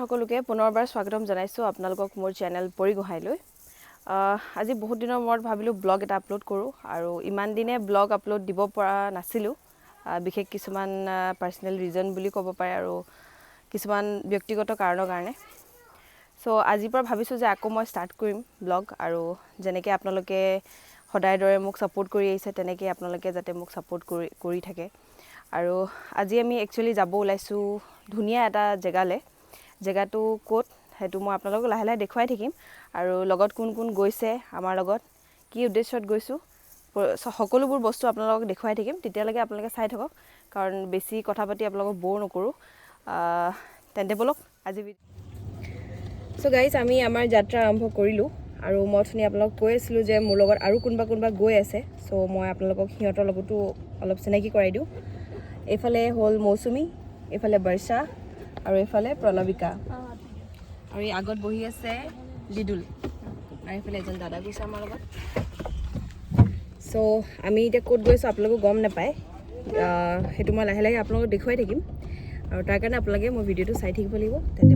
সকলোকে পুনৰবাৰ স্বাগতম জনাইছো আপোনালোকক মোৰ চেনেল পৰিগহাইলৈ আজি বহুত দিনৰ মূৰত ভাবিলো ব্লগ এটা আপলোড কৰো আৰু ইমান দিনে ব্লগ আপলোড দিব পৰা নাছিলো বিশেষ কিছুমান পাৰ্সোনাল ৰিজন বুলি ক'ব পাৰে আৰু কিছুমান ব্যক্তিগত কাৰণৰ কাৰণে সো আজিৰ পৰা ভাবিছো যে আকৌ মই ষ্টাৰ্ট কৰিম ব্লগ আৰু যেনেকৈ আপোনালোকে সদায় দৰে মোক সাপোৰ্ট কৰি আহিছে তেনেকৈ আপোনালোকে যাতে মোক সাপোৰ্ট কৰি থাকে আৰু আজি আমি একচুয়ালি যাব ওলাইছো ধুনিয়া এটা জেগাটো কোট হেতু মই আপোনালোকক লাহে লাহে দেখুৱাই থাকিম আৰু লগত কোন কোন গৈছে আমাৰ লগত কি উদ্দেশ্যত গৈছো সকলোবোৰ বস্তু আপোনালোকক দেখুৱাই থাকিম তেতিয়ালৈকে আপোনালোকে চাই থাকক কাৰণ বেছি কথা পাতি আপোনালোকক বৰ নকৰো তেন্তে বলক আজি সো গাইস আমি আমাৰ যাত্ৰা আৰম্ভ কৰিলো আৰু মই শুনি আপোনালোকক কৈ আছিলো যে মোৰ লগত আৰু কোনবা গৈ আছে সো মই আপোনালোকক হিয়তৰ লগতো অলপ চিনাকি কৰাই দিও এফালে হল মৌসুমী এফালে বৰ্ষা আৰু এফালে প্ৰলবিকা আৰু এই আগত বহি আছে বিদুল আৰু এফালে এজন দাদা গৈছে আমাৰ লগত সো আমি এতিয়া কোট গৈছো আপোনালোকক গম নাপায় হেতু মই লাহে লাহে আপোনালোকক দেখুৱাই থাকিম আৰু তাৰ কাৰণে আপোনালোকে মোৰ ভিডিওটো চাই থাকিব লাগিব তেন্তে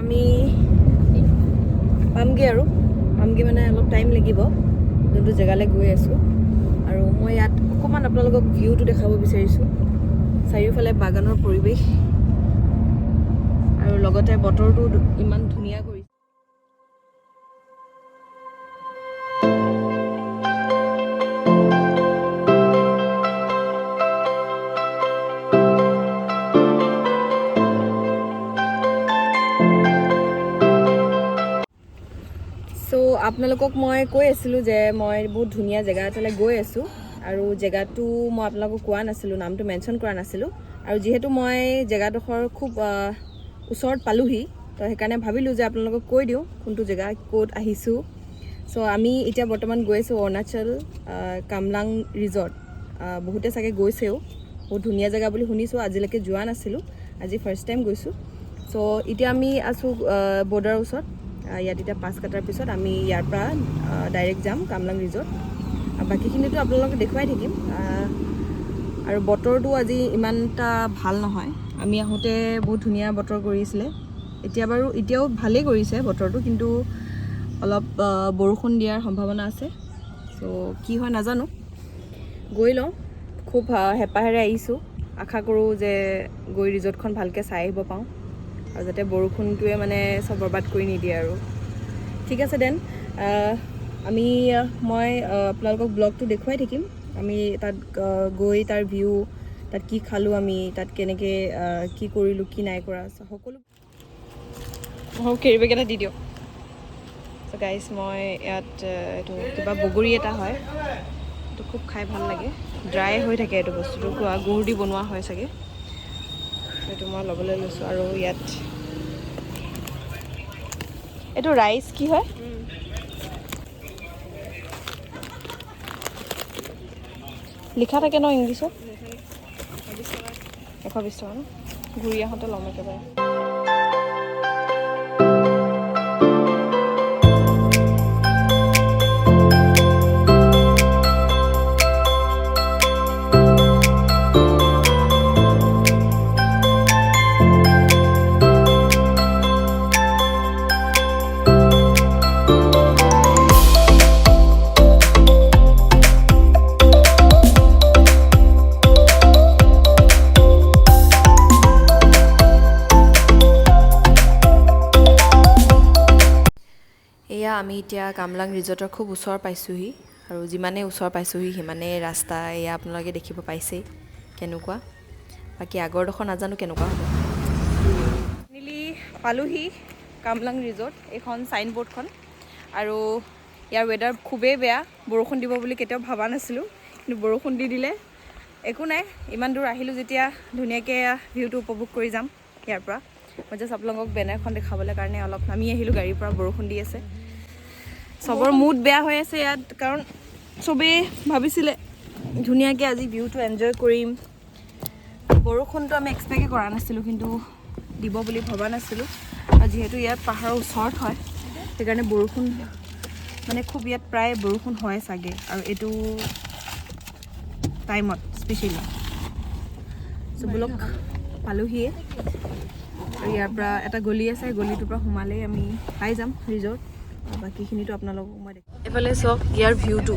আমি পামগে মানে অলপ টাইম লাগিব যোনটো জেগালৈ গৈ আছো আৰু মই ইয়াত অকমান আপোনালোকক ভিউটো দেখাব বিচাৰিছো চাৰিওফালে বাগানৰ পৰিবেশ আৰু লগতে বতৰটো ইমান ধুনিয়া কৰি সো আপোনালোকক মই কৈ আছিলো যে মই বহুত ধুনিয়া জেগা এটালৈ গৈ আছো আৰু জেগাটো মই আপোনালোকক কোৱা নাছিলো নামটো মেনশন কৰা নাছিলো আৰু যেহেতু মই জেগাডোখৰ খুব ওচৰত পালোহি তো সেইকাৰণে ভাবিলো যে আপোনালোকক কৈ দিও কোনটো জেগা কোট আহিছো সো আমি এতিয়া বৰ্তমান গৈ আছো অৰুণাচল কামলাং ৰিজৰ্ট বহুতে চাগে গৈছেও বহুত ধুনিয়া জেগা বুলি শুনিছো আজিলৈকে যোৱা নাছিলো আজি ফাৰ্স্ট টাইম গৈছো সো এতিয়া আমি আছো বৰ্ডাৰৰ ওচৰত ইয়াত এটা পাস কাটাৰ পিছত আমি ইয়াৰ পৰা ডাইৰেক্ট যাম কামলাং ৰিজৰ্ট বাকিখিনিটো আপোনালোকক দেখুৱাই থাকিম আৰু বতৰটো আজি ইমানটা ভাল নহয় আমি আহোতে বহুত ধুনিয়া বতৰ কৰিছিলে এতিয়াও ভালেই কৰিছে বতৰটো কিন্তু অলপ বৰষুণ দিয়াৰ সম্ভাৱনা আছে সো কি হয় নাজানো গৈ লওঁ খুব হেপাহেৰে আহিছো আশা কৰো যে গৈ ৰিজৰ্টখন ভালকে চাই আহিব পাওঁ আৰু যাতে বৰষুণটোৱে মানে সব বৰবাদ কৰি নিদিয়ে আৰু ঠিক আছে দেন মই আপোনালোকক ব্লগটো দেখুৱাই থাকিম আমি তাত গৈ তাৰ ভিউ তাত কি খালো আমি তাত কেনেকে কি কৰিলো কি নাই কৰা সকলো কেৰিবেগ এটা দি দিও সো গাইস মই ইয়াত এটো কিবা বগৰী এটা হয় তো খুব খাই ভাল লাগে ড্ৰাই হৈ থাকে এটো বস্তুটো গুড় দি বনোৱা হয় চাগে এটো মই লবলৈ লৈছো আৰু ইয়াত এটো ৰাইস কি হয় লিখা থাকে ন ইংলিশত 120 টকা ন ঘুৰি আহোঁতে ল'ম একেবাৰে আমি এতিয়া কামলাং ৰিজৰ্টৰ খুব ওচৰ পাইছোহি আৰু যিমানে ওচৰ পাইছোহি সিমানে ৰাস্তা এয়া আপোনালোকে দেখিব পাইছে কেনেকুৱা বাকি আগৰডোখৰ নাজানো কেনেকুৱা হ'ব নিলি পালোহি কামলাং ৰিজৰ্ট এখন সাইনবোৰ্ডখন আৰু ইয়াৰ ওয়েদাৰ খুবেই বেয়া বৰষুণ দিব বুলি কেতিয়াও ভাবা নাছিলো কিন্তু বৰষুণ দি দিলে একো নাই ইমান দূৰ আহিলো যেতিয়া ধুনিয়াকৈ ভিউটো উপভোগ কৰি যাম ইয়াৰ পৰা মই জাস্ট আপোনালোকক বেনাৰখন দেখাবলৈ কাৰণে অলপ নামি আহিলো গাড়ীৰ পৰা বৰষুণ দি আছে সবৰ মুড বেয়া হৈ আছে ইয়াত কাৰণ সবে ভাবিছিলে ধুনিয়াকৈ আজি ভিউটো এনজয় কৰিম বৰষুণটো আমি এক্সপেক্ট কৰা নাছিলো কিন্তু দিব বুলি ভবা নাছিলো আৰু যেহেতু ইয়াত পাহাৰৰ ওচৰত হয় সেইকাৰণে বৰষুণ মানে খুব ইয়াত প্ৰায় বৰষুণ হয় চাগে আৰু এটো টাইমত স্পেশালি চবলক পালোহিয়ে আৰু ইয়াৰ পৰা এটা গলি আছে গলিটোৰ পৰা সোমালেই আমি পাই যাম ৰিজৰ্ট বাকীখিনিতো আপোনালোকক মই এইফালে চাওক ইয়াৰ ভিউটো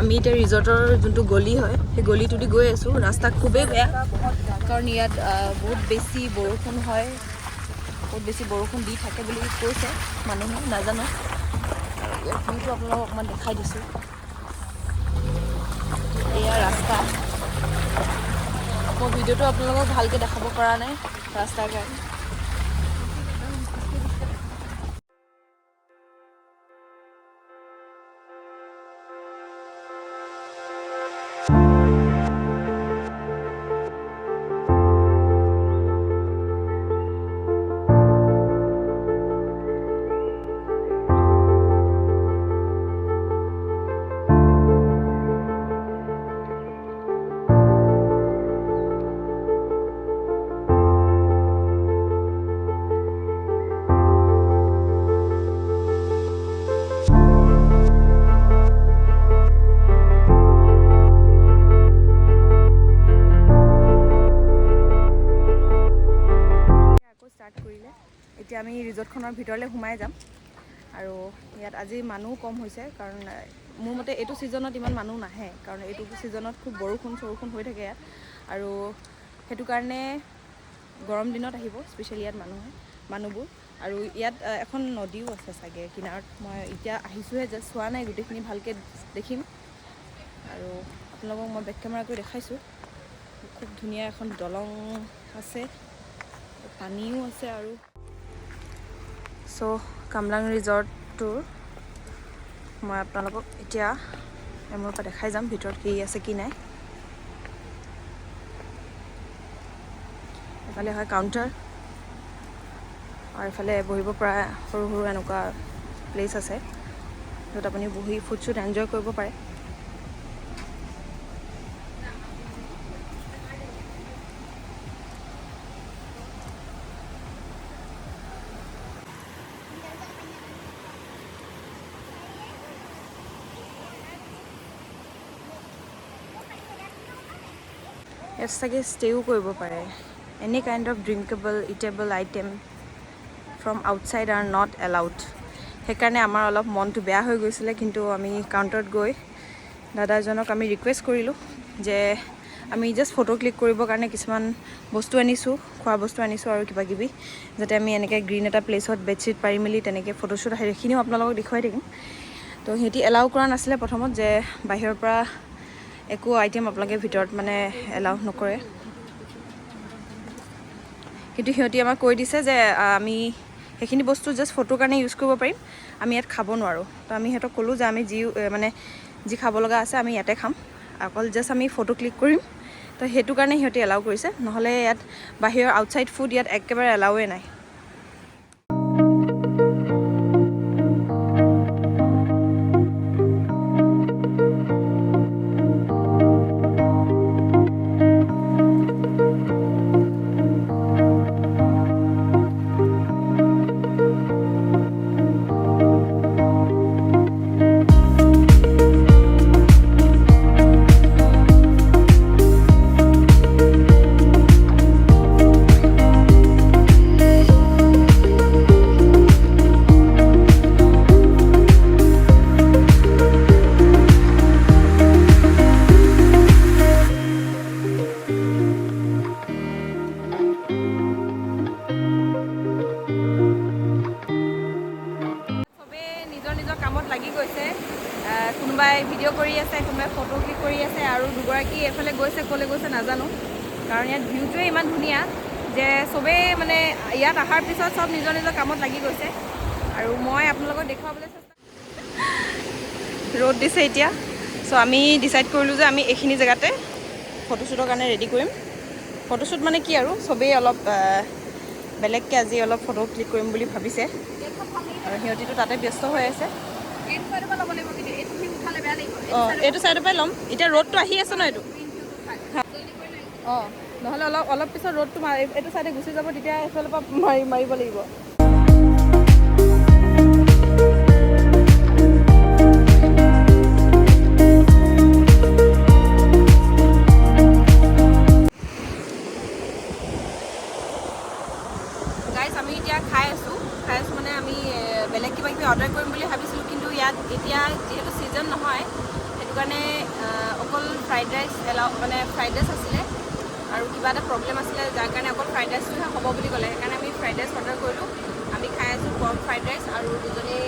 আমি এতিয়া ৰিজৰ্টৰ যোনটো গলি হয় সেই গলিটো দি গৈ আছোঁ ৰাস্তা খুবেই বেয়া কাৰণ ইয়াত বহুত বেছি বৰষুণ হয় বহুত বেছি বৰষুণ দি থাকে বুলি কৈছে মানুহে নাজানো আৰু ইয়াৰ ভিউটো আপোনালোকক অকণমান দেখাই দিছোঁ এয়া ৰাস্তা মই ভিডিঅ'টো আপোনালোকক ভালকৈ দেখাব পৰা নাই ৰাস্তাৰ কাৰণে এতিয়া আমি ৰিজৰ্টখনৰ ভিতৰলৈ সোমাই যাম আৰু ইয়াত আজি মানুহ কম হৈছে কাৰণ মোৰ মতে এইটো ছিজনত ইমান মানুহ নাহে কাৰণ এইটো ছিজনত খুব বৰষুণ হৈ থাকে ইয়াত আৰু সেইটো কাৰণে গৰম দিনত আহিব স্পেচিয়েলি ইয়াত মানুহবোৰ আৰু ইয়াত এখন নদীও আছে চাগে কিনাৰত মই এতিয়া আহিছোঁহে জাষ্ট চোৱা নাই গোটেইখিনি ভালকৈ দেখিম আৰু আপোনালোকক মই বেক কেমেৰা কৰি দেখাইছোঁ খুব ধুনীয়া এখন দলং আছে পানীও আছে আৰু চ' কামলাং ৰিজৰ্টটোৰ মই আপোনালোকক এতিয়া মোৰ পৰা দেখাই যাম ভিতৰত কি আছে কি নাই এফালে হয় কাউণ্টাৰ আৰু এফালে বহিব পৰা সৰু সৰু এনেকুৱা প্লেচ আছে য'ত আপুনি বহি ফুড চুড এনজয় কৰিব পাৰে ইয়াত চাগে ষ্টেও কৰিব পাৰে any kind of drinkable eatable item from outside are not allowed সেইকাৰণে আমাৰ অলপ মনটো বেয়া হৈ গৈছিলে কিন্তু আমি কাউণ্টাৰত গৈ দাদাজনক আমি ৰিকুৱেষ্ট কৰিলোঁ যে আমি জাষ্ট ফটো ক্লিক কৰিবৰ কাৰণে কিছুমান বস্তু আনিছোঁ খোৱা বস্তু আনিছোঁ আৰু কিবা কিবি যাতে আমি এনেকৈ গ্ৰীণ এটা প্লেচত বেডশ্বীট পাৰি মেলি তেনেকৈ ফটোশ্বুট আহি সেইখিনিও আপোনালোকক দেখুৱাই থাকিম তো সিহঁতি এলাউ কৰা নাছিলে প্ৰথমত যে বাহিৰৰ পৰা একো আইটেম আপোনালোকে ভিতৰত মানে এলাউ নকৰে কিন্তু সিহঁতি আমাক কৈ দিছে যে আমি সেইখিনি বস্তু জাষ্ট ফটোৰ কাৰণে ইউজ কৰিব পাৰিম আমি ইয়াত খাব নোৱাৰোঁ তো আমি সিহঁতক ক'লোঁ যে আমি যি খাব লগা আছে আমি ইয়াতে খাম অকল জাষ্ট আমি ফটো ক্লিক কৰিম তো সেইটো কাৰণে সিহঁতি এলাউ কৰিছে নহ'লে ইয়াত বাহিৰৰ আউটছাইড ফুড ইয়াত একেবাৰে এলাউৱে নাই কোনোবাই ভিডিঅ' কৰি আছে কোনোবাই ফটো ক্লিক কৰি আছে আৰু দুগৰাকী এফালে গৈছে ক'লৈ গৈছে নাজানো কাৰণ ইয়াত ভিউটোৱে ইমান ধুনীয়া যে চবেই মানে ইয়াত অহাৰ পিছত চব নিজৰ নিজৰ কামত লাগি গৈছে আৰু মই আপোনালোকক দেখুৱাবলৈ চেষ্টা ৰ'দ দিছে এতিয়া চ' আমি ডিচাইড কৰিলোঁ যে আমি এইখিনি জেগাতে ফটোশ্বুটৰ কাৰণে ৰেডি কৰিম ফটোশ্বুট মানে কি আৰু চবেই অলপ বেলেগকৈ আজি অলপ ফটো ক্লিক কৰিম বুলি ভাবিছে আৰু সিহঁতিতো তাতে ব্যস্ত হৈ আছে অঁ এইটো ছাইডৰ পৰাই ল'ম এতিয়া ৰ'দটো আহি আছে ন এইটো অঁ নহ'লে অলপ পিছত ৰ'দটো এইটো ছাইডে গুচি যাব তেতিয়া এইফালৰ পৰা মাৰিব লাগিব কিবা এটা প্ৰব্লেম আছিলে যাৰ কাৰণে অকল ফ্ৰাইড ৰাইচটোহে হ'ব বুলি ক'লে সেইকাৰণে আমি ফ্ৰাইড ৰাইচ অৰ্ডাৰ কৰিলোঁ আমি খাই আছোঁ পৰ্ক ফ্ৰাইড ৰাইচ আৰু দুজনী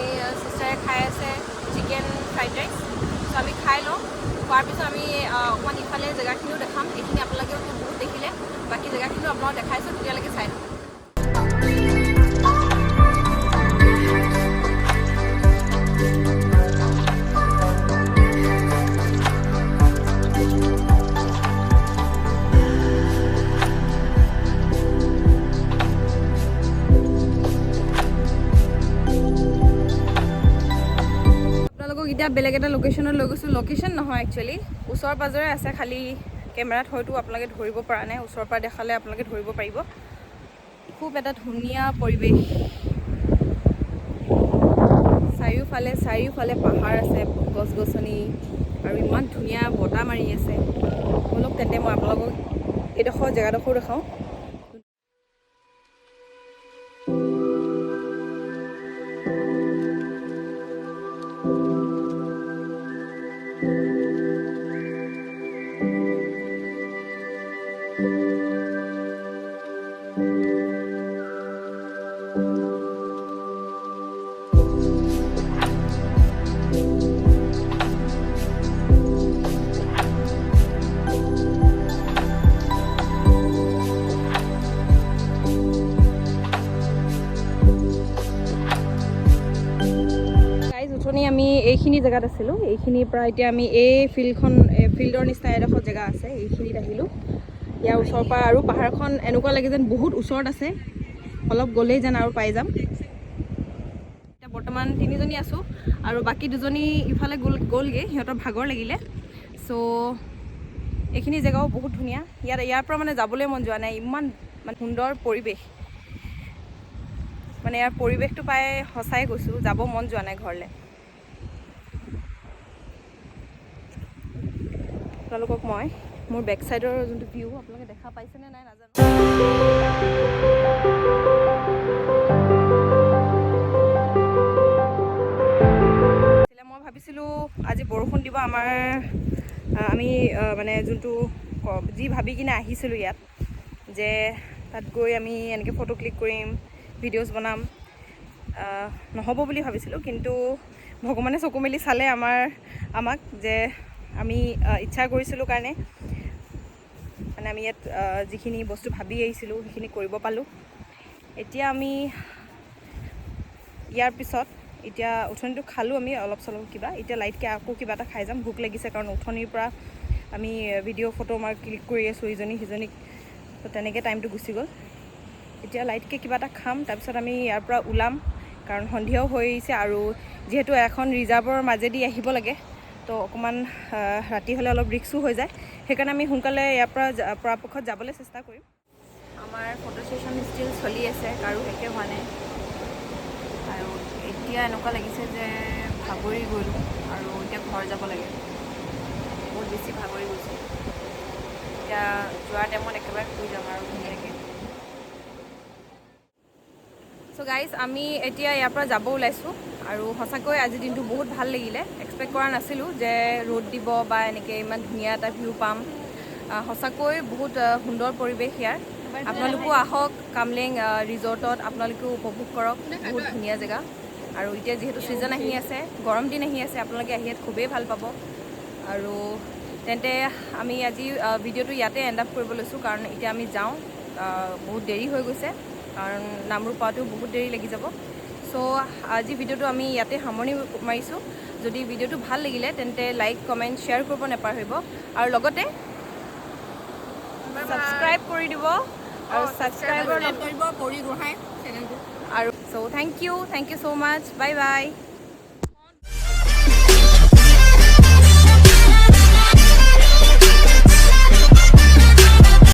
চিষ্টাৰে খাই আছে চিকেন ফ্ৰাইড ৰাইচ চ' আমি খাই লওঁ খোৱাৰ পিছত আমি অকণমান ইফালে জেগাখিনিও দেখাম এইখিনি আপোনালোকেও বহুত দেখিলে বাকী জেগাখিনিও আপোনালোকক দেখাইছোঁ তেতিয়ালৈকে চাই লওঁ এতিয়া বেলেগ এটা লোকেশ্যনত লৈ গৈছোঁ লোকেশ্যন নহয় একচুৱেলি ওচৰ পাজৰে আছে খালি কেমেৰাত হয়তো আপোনালোকে ধৰিব পৰা নাই ওচৰৰ পৰা দেখালে আপোনালোকে ধৰিব পাৰিব খুব এটা ধুনীয়া পৰিৱেশ চাৰিওফালে পাহাৰ আছে গছ গছনি আৰু ইমান ধুনীয়া বতাহ মাৰি আছে বলক তেন্তে মই আপোনালোকক এইডোখৰ জেগাডোখৰ দেখাওঁ আমি এইখিনি জেগাত আছিলোঁ এইখিনিৰ পৰা এতিয়া আমি এই ফিল্ডৰ নিচিনা এডোখৰ জেগা আছে এইখিনিত আহিলোঁ ইয়াৰ ওচৰৰ পৰা আৰু পাহাৰখন এনেকুৱা লাগে যেন বহুত ওচৰত আছে অলপ গ'লেই যেন আৰু পাই যাম এতিয়া বৰ্তমান 3জনী আছোঁ আৰু বাকী 2জনী ইফালে গ'লগৈ সিহঁতৰ ভাগৰ লাগিলে চ' এইখিনি জেগাও বহুত ধুনীয়া ইয়াৰ পৰা মানে যাবলৈ মন যোৱা নাই ইমান মানে সুন্দৰ পৰিৱেশ মানে ইয়াৰ পৰিৱেশটো পাই সঁচাই গৈছোঁ যাব মন যোৱা নাই ঘৰলৈ আপোনালোকক মই মোৰ বেক চাইডৰ যোনটো ভিউ আপোনালোকে দেখা পাইছেনে নাই নাজানো মই ভাবিছিলোঁ আজি বৰষুণ দিব আমি মানে যোনটো যি ভাবি কিনে আহিছিলোঁ ইয়াত যে তাত গৈ আমি এনেকৈ ফটো ক্লিক কৰিম ভিডিঅ'জ বনাম নহ'ব বুলি ভাবিছিলোঁ কিন্তু ভগৱানে চকু মেলি চালে আমাক যে আমি ইচ্ছা কৰিছিলোঁ কাৰণে মানে আমি ইয়াত যিখিনি বস্তু ভাবি আহিছিলোঁ সেইখিনি কৰিব পালোঁ এতিয়া আমি ইয়াৰ পিছত এতিয়া উঠনিটো খালোঁ আমি অলপ চলপ কিবা এতিয়া লাইটকৈ আকৌ কিবা এটা খাই যাম ভোক লাগিছে কাৰণ উঠনিৰ পৰা আমি ভিডিঅ' ফটো ক্লিক কৰি আছোঁ সিজনীক তো তেনেকৈ টাইমটো গুচি গ'ল এতিয়া লাইটকৈ কিবা এটা খাম তাৰপিছত আমি ইয়াৰ পৰা ওলাম কাৰণ সন্ধিয়াও হৈ আহিছে আৰু যিহেতু এখন ৰিজাৰ্ভৰ মাজেদি আহিব লাগে তো অকণমান ৰাতি হ'লে অলপ ৰিক্সো হৈ যায় সেইকাৰণে আমি সোনকালে ইয়াৰ পৰা পৰাপক্ষত যাবলৈ চেষ্টা কৰিম আমাৰ ফটো ছেশ্যন ষ্টিল চলি আছে কাৰো একে হোৱা নাই আৰু এতিয়া এনেকুৱা লাগিছে যে ভাগৰি গ'লোঁ আৰু এতিয়া ঘৰ যাব লাগে বহুত বেছি ভাগৰি গৈছোঁ এতিয়া যোৱাৰ টাইমত একেবাৰে শুই যাম আৰু ধুনীয়াকৈ চ' গাইজ আমি এতিয়া ইয়াৰ পৰা যাব ওলাইছোঁ আৰু সঁচাকৈ আজিৰ দিনটো বহুত ভাল লাগিলে এক্সপেক্ট কৰা নাছিলোঁ যে ৰ'দ দিব বা এনেকৈ ইমান ধুনীয়া এটা ভিউ পাম সঁচাকৈ বহুত সুন্দৰ পৰিৱেশ ইয়াৰ আপোনালোকো আহক কামলেং ৰিজৰ্টত আপোনালোকেও উপভোগ কৰক বহুত ধুনীয়া জেগা আৰু এতিয়া যিহেতু ছিজন আহি আছে গৰম দিন আহি আছে আপোনালোকে আহি ইয়াত খুবেই ভাল পাব আৰু তেন্তে আমি আজি ভিডিঅ'টো ইয়াতে এণ্ড আপ কৰিব লৈছোঁ কাৰণ এতিয়া আমি যাওঁ বহুত দেৰি হৈ গৈছে কাৰণ নামৰূপ পাওঁতেও বহুত দেৰি লাগি যাব চ' আজি ভিডিঅ'টো আমি ইয়াতে সামৰণি মাৰিছোঁ যদি ভিডিঅ'টো ভাল লাগিলে তেন্তে লাইক কমেণ্ট শ্বেয়াৰ কৰিব নাপাহৰিব আৰু লগতে ছাবস্ক্ৰাইব কৰি দিব আৰু ছাবস্ক্ৰাইবৰ কৰিব কৰি গোহাঁই চেনেলটো আৰু চ' thank you so' much bye bye